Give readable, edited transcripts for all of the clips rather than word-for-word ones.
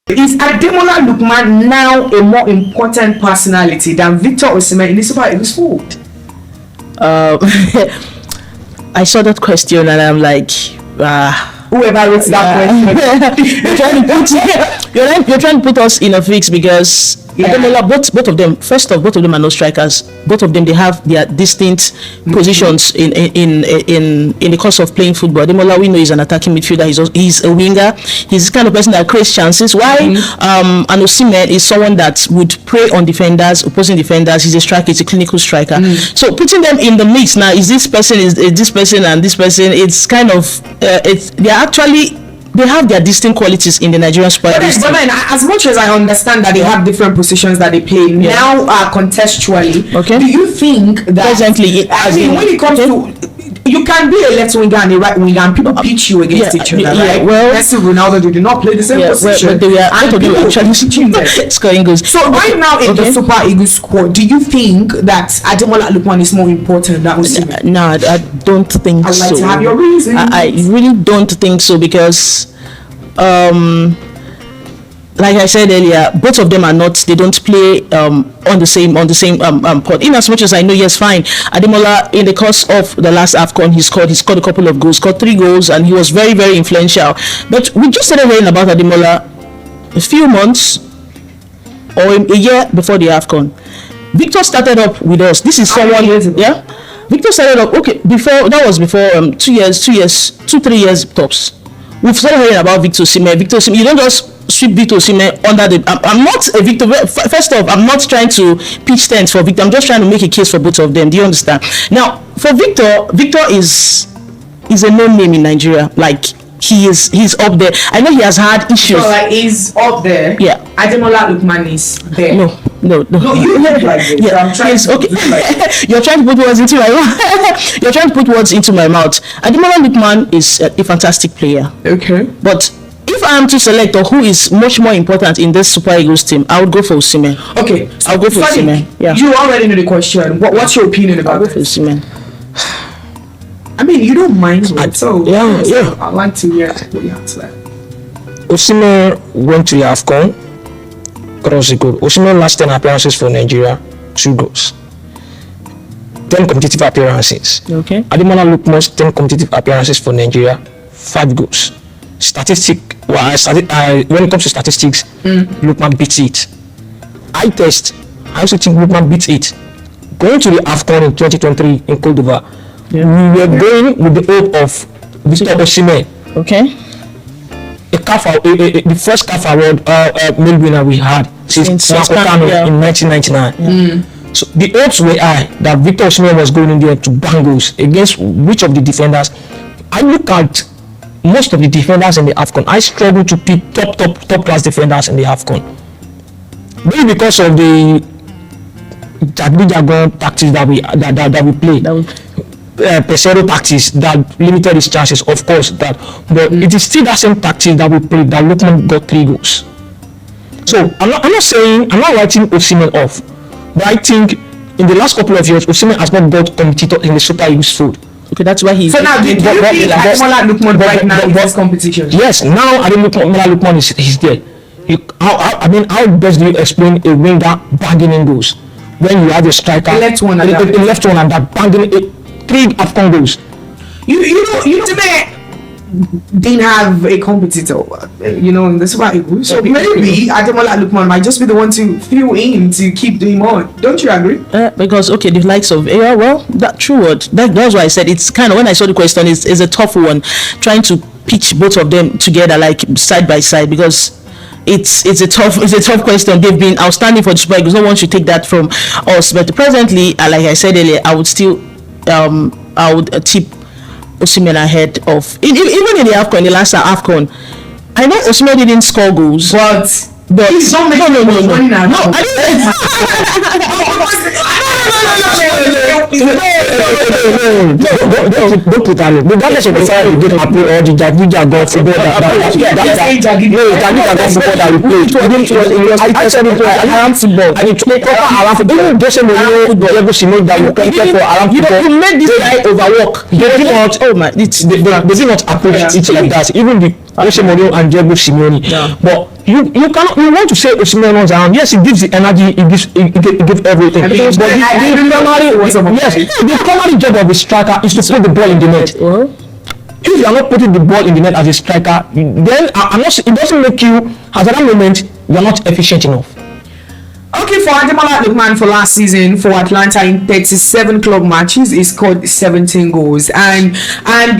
Is Ademola Lookman now a more important personality than Victor Osimhen in the Super Eagles fold? I saw that question and I'm like, whoever wrote that question, you're trying to put us in a fix because Ademola, both of them. First off, both of them are not strikers. Both of them, they have their distinct positions in the course of playing football. Ademola, we know, is an attacking midfielder. He's a winger. He's the kind of person that creates chances. Why? And Osimhen is someone that would prey on defenders, opposing defenders. He's a striker. He's a clinical striker. So putting them in the mix now, is this person and this person? It's kind of they have their distinct qualities in the Nigerian Super Eagles. But then, as much as I understand that they have different positions that they play now, contextually, do you think that presently, when it comes to, you can be a left winger and a right winger, and people pitch you against each other, right? Well, Messi, Ronaldo, they do not play the same position. But they were actually scoring goals. So right now in the Super Eagles squad, do you think that Ademola Lookman is more important than Osimhen? No, I don't think so. I'd like to have your reasons. I really don't think so because, like I said earlier, both of them are not. They don't play on the same pod. In as much as I know, yes, fine. Ademola, in the course of the last AFCON, he scored a couple of goals, scored 3 goals, and he was very, very influential. But we just started hearing about Ademola a few months or a year before the AFCON. Victor started up with us. This is someone, Victor started up. Okay, before 3 years tops. We've started hearing about Victor Osimhen. You don't just sweep Victor Osimhen under the. I'm not a Victor. First off, I'm not trying to pitch tents for Victor. I'm just trying to make a case for both of them. Do you understand? Now, for Victor is a known name in Nigeria. Like he's up there. I know he has had issues. So like he's up there. Yeah. Ademola Lookman is there. No. No, you look like this. Yeah. I'm trying to okay. Like You're trying to put words into my mouth. You're trying to put words into my mouth. Ademola Lookman is a fantastic player. Okay. But if I am to select who is much more important in this Super Eagles team, I would go for Osimhen. Okay. I'll go for Osimhen. Yeah. You already know the question. What's your opinion about I'll go for Osimhen. I mean, you don't mind, right? So yeah. I'd like to hear what you have to say. Osimhen went to the AFCON. Cross the goal. Osimhen last 10 appearances for Nigeria, 2 goals. 10 competitive appearances. Okay. Ademola Lookman's 10 competitive appearances for Nigeria, 5 goals. When it comes to statistics, Lookman beats it. I also think Lookman beats it. Going to the AFCON in 2023 in Cote d'Ivoire, we were going with the hope of Victor Osimhen. Okay. The first CAF award male winner we had since Kano in 1999. So the hopes were high that Victor Osimhen was going in there to bang goals against which of the defenders. I look at most of the defenders in the AFCON. I struggle to pick top class defenders in the AFCON. Maybe because of the jargon tactics that we play. Pesero tactics that limited his chances, of course, but it is still that same tactics that we played that Lookman got 3 goals. So I'm not writing Osimhen off, but I think in the last couple of years Osimhen has not got competitor in the Super Eagles fold. Okay, that's why he's. So now, do you think Ademola Lookman right now in this competition? Yes, now Ademola Lookman is there. How best do you explain a winger banging in goals when you have a striker, left one and that banging 3 AFCON goals? You know, to me, didn't have a competitor, in the Super Eagles. So maybe Ademola Lookman might just be the one to fill in to keep doing on. Don't you agree? Because the likes of that true word. That's why I said it's kind of, when I saw the question, is a tough one, trying to pitch both of them together like side by side, because it's a tough question. They've been outstanding for the Super Eagles. No one should take that from us. But presently, like I said earlier, I would still tip Osimhen ahead of even in the AFCON, in the last AFCON. I know Osimhen didn't score goals, but he's not making money now. No, I don't put that in. Regardless of the fact we didn't appeal or the Jagiga football that we played. I said it was around football. And it was proper around football. Even doesn't know football, she knows that you can play for around football. You made this guy overwork. They did not approach it like that. Even the Jose Mourinho and Diego Simeone. Yeah. But you want to say Osimhen runs around. Yes, he gives the energy, he gives everything. But the primary job of a striker is to put the ball in the net. If you are not putting the ball in the net as a striker, then it doesn't make you, at that moment, you are not efficient enough. Okay, for Ademola Lookman for last season for Atlanta in 37 club matches, he scored 17 goals. And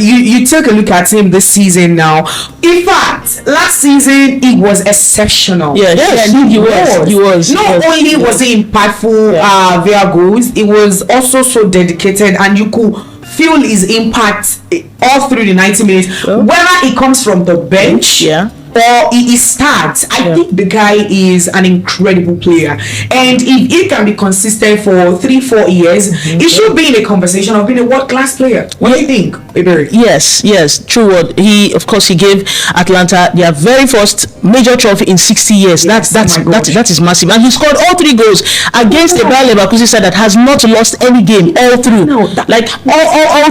you take a look at him this season now. In fact, last season he was exceptional. Yes, he was. Not only was he impactful via goals, he was also so dedicated, and you could feel his impact all through the 90 minutes. Whether it comes from the bench, or he starts, I think the guy is an incredible player, and if he can be consistent for 3-4 years, he should be in a conversation of being a world-class player. What do you think, Iberi? Yes, true word. He gave Atlanta their very first major trophy in 60 years. That is massive, and he scored all 3 goals against a Bayer Leverkusen side that has not lost any game all through. All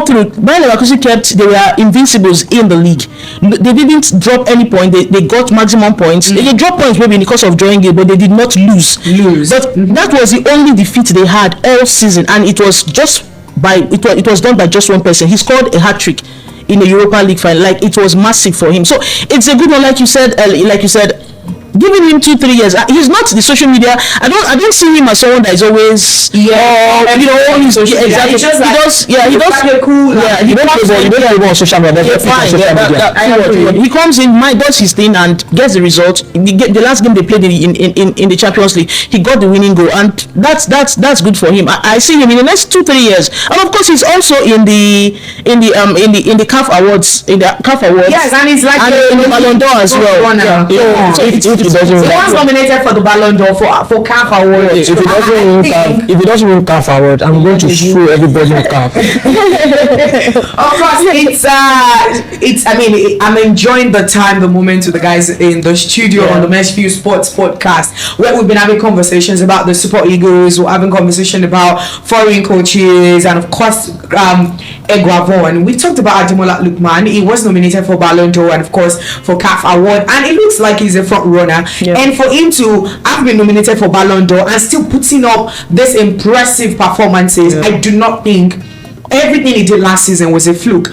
through. Bayer Leverkusen they were invincibles in the league. They didn't drop any point. They got maximum points. They dropped points maybe because of drawing it, but they did not lose. But that was the only defeat they had all season, and it was done by just one person. He scored a hat-trick in the Europa League final. Like, it was massive for him. So it's a good one, like you said. Giving him 2-3 years. He's not the social media. I don't see him as someone that is always exactly. He does. He don't go on social media. He comes in, does his thing, and gets the result. The last game they played in the Champions League, he got the winning goal, and that's good for him. I see him in the next 2-3 years, and of course he's also in the CAF Awards. Yes, and he's like in the Ballon d'Or as well. He was nominated for the Ballon d'Or for CAF Award. If he doesn't win CAF Award, I'm going to sue everybody in CAF. Of course, I'm enjoying the moment with the guys in the studio on the Meshview Sports Podcast, where we've been having conversations about the Super Eagles. We're having conversation about foreign coaches, and of course, Eguavon. We talked about Ademola Lookman. He was nominated for Ballon d'Or and of course for CAF Award, and it looks like he's a front runner. And for him to have been nominated for Ballon d'Or and still putting up this impressive performances, I do not think everything he did last season was a fluke.